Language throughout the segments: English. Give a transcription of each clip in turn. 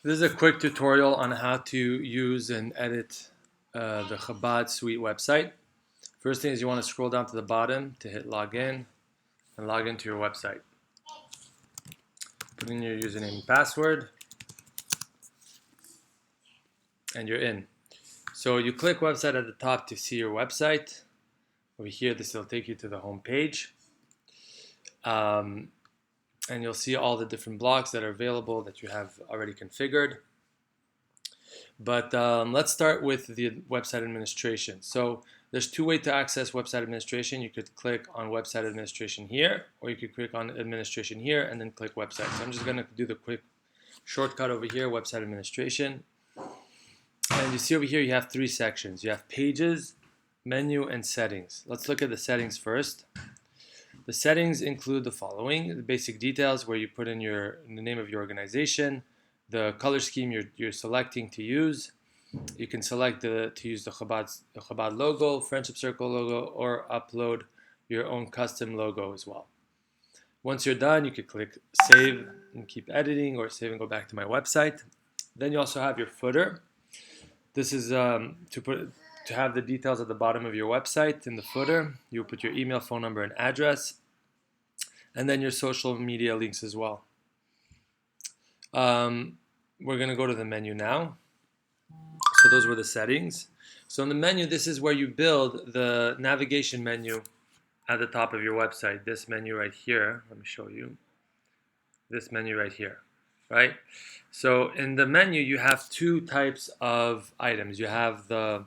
This is a quick tutorial on how to use and edit the Chabad Suite website. First thing is you want to scroll down to the bottom to hit login and log into your website. Put in your username and password and you're in. So you click website at the top to see your website. Over here, this will take you to the home page. And you'll see all the different blocks that are available that you have already configured. But let's start with the website administration. So there's two ways to access website administration. You could click on website administration here, or you could click on administration here and then click website. So I'm just going to do the quick shortcut over here, website administration. And you see over here you have three sections. You have pages, menu, and settings. Let's look at the settings first. The settings include the following: the basic details, where you put in the name of your organization, the color scheme you're selecting to use. You can select to use the Chabad logo, Friendship Circle logo, or upload your own custom logo as well. Once you're done, you could click save and keep editing, or save and go back to my website. Then you also have your footer. This is to have the details at the bottom of your website. In the footer, you'll put your email, phone number, and address, and then your social media links as well. We're going to go to the menu now. So those were the settings. So in the menu, this is where you build the navigation menu at the top of your website. This menu right here, let me show you. This menu right here, right? So in the menu, you have two types of items. You have the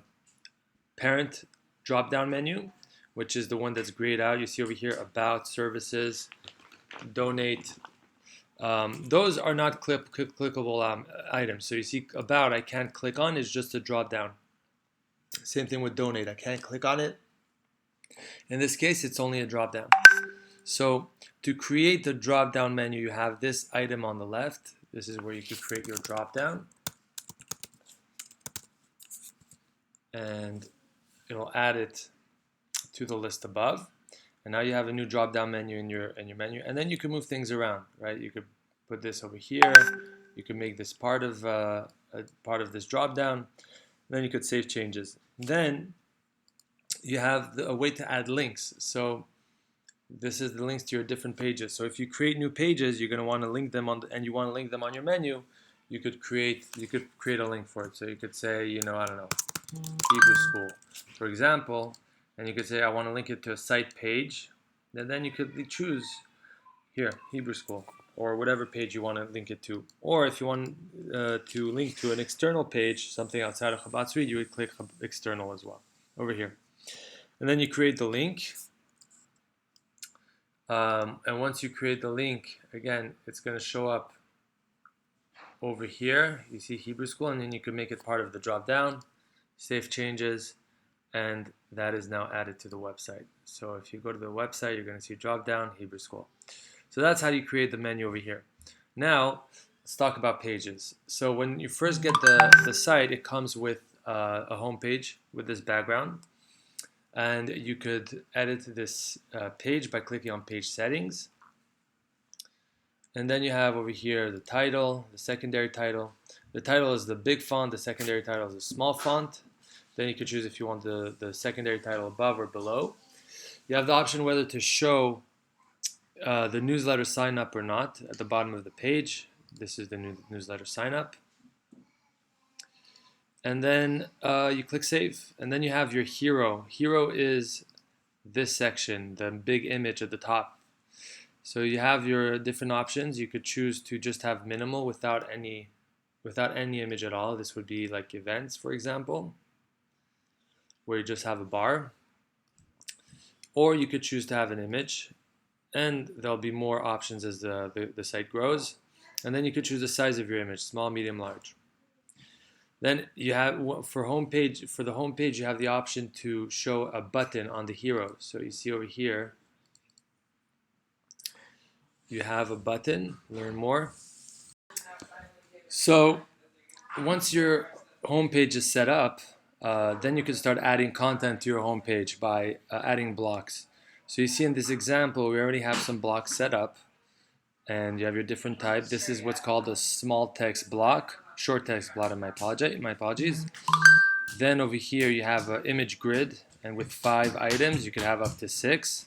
parent drop-down menu, which is the one that's grayed out. You see over here, about, services, donate. Those are not clickable items. So you see about, I can't click on, it's just a drop-down. Same thing with donate, I can't click on it. In this case, it's only a drop-down. So to create the drop-down menu, you have this item on the left. This is where you could create your drop-down. And it'll add it to the list above, and now you have a new drop-down menu in your menu, and then you can move things around, right? You could put this over here, you can make this part of this drop-down, then you could save changes. Then you have a way to add links. So this is the links to your different pages. So if you create new pages, you're going to want to link them and you want to link them on your menu. You could create a link for it. So you could say, I don't know, Hebrew School, for example, and you could say I want to link it to a site page, and then you could choose here, Hebrew School, or whatever page you want to link it to. Or if you want to link to an external page, something outside of Chabad Suite, you would click external as well, over here. And then you create the link. And once you create the link, again, it's going to show up over here. You see Hebrew School, and then you can make it part of the drop-down, save changes, and that is now added to the website. So if you go to the website, you're going to see drop-down, Hebrew School. So that's how you create the menu over here. Now, let's talk about pages. So when you first get the site, it comes with a home page with this background. And you could edit this page by clicking on page settings. And then you have over here the title, the secondary title. The title is the big font, the secondary title is a small font. Then you could choose if you want the secondary title above or below. You have the option whether to show the newsletter sign up or not at the bottom of the page. This is the newsletter sign up. And then you click save. And then you have your hero. Hero is this section, the big image at the top. So you have your different options. You could choose to just have minimal without any image at all. This would be like events, for example, where you just have a bar. Or you could choose to have an image, and there'll be more options as the site grows. And then you could choose the size of your image, small, medium, large. Then you have, for the home page, you have the option to show a button on the hero. So you see over here, you have a button, learn more. So once your home page is set up, then you can start adding content to your home page by adding blocks. So you see in this example, we already have some blocks set up, and you have your different type. This is what's called a small text block. short text block, my apologies. Then over here you have an image grid, and with 5 items you could have up to 6.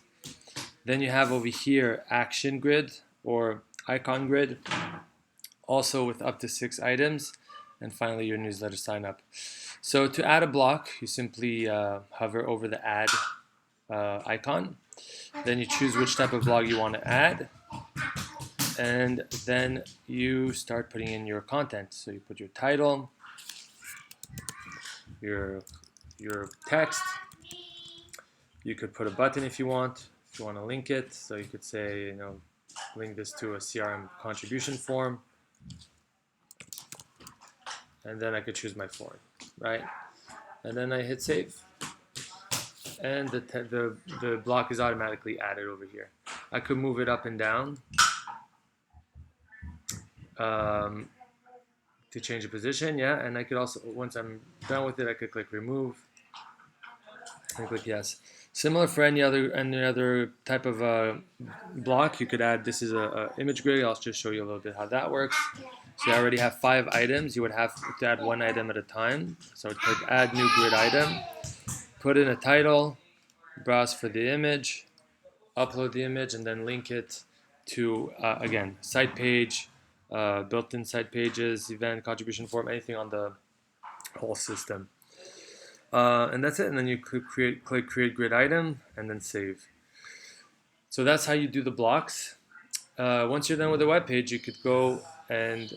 Then you have over here action grid or icon grid, also with up to 6 items. And finally your newsletter sign up. So to add a block, you simply hover over the add icon. Then you choose which type of blog you want to add, and then you start putting in your content. So you put your title, your text. You could put a button if you want to link it. So you could say, link this to a CRM contribution form, and then I could choose my form, right? And then I hit save, and the block is automatically added over here. I could move it up and down to change the position, yeah. And I could also, once I'm done with it, I could click remove and click yes. Similar for any other type of block, you could add. This is a image grid. I'll just show you a little bit how that works. So you already have 5 items. You would have to add 1 item at a time. So click add new grid item, put in a title, browse for the image, upload the image, and then link it to again, site page, built-in site pages, event, contribution form, anything on the whole system. And that's it. And then you click create grid item, and then save. So that's how you do the blocks. Once you're done with the web page, you could go and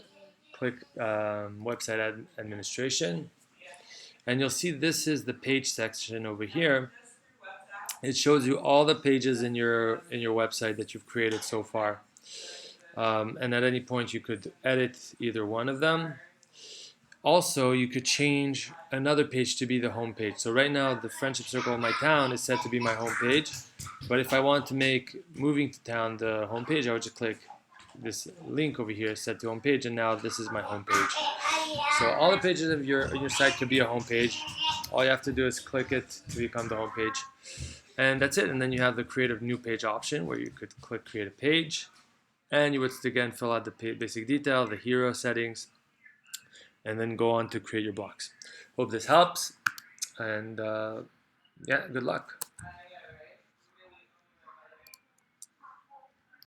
click website administration, and you'll see this is the page section over here. It shows you all the pages in your website that you've created so far, and at any point you could edit either one of them. Also, you could change another page to be the home page. So right now, the Friendship Circle of my town is set to be my home page. But if I want to make moving to town the home page, I would just click this link over here, set to home page, and now this is my home page. So all the pages of your site could be a home page. All you have to do is click it to become the home page. And that's it. And then you have the create a new page option where you could click create a page. And you would again fill out the basic detail, the hero settings, and then go on to create your blocks. Hope this helps, and yeah, good luck.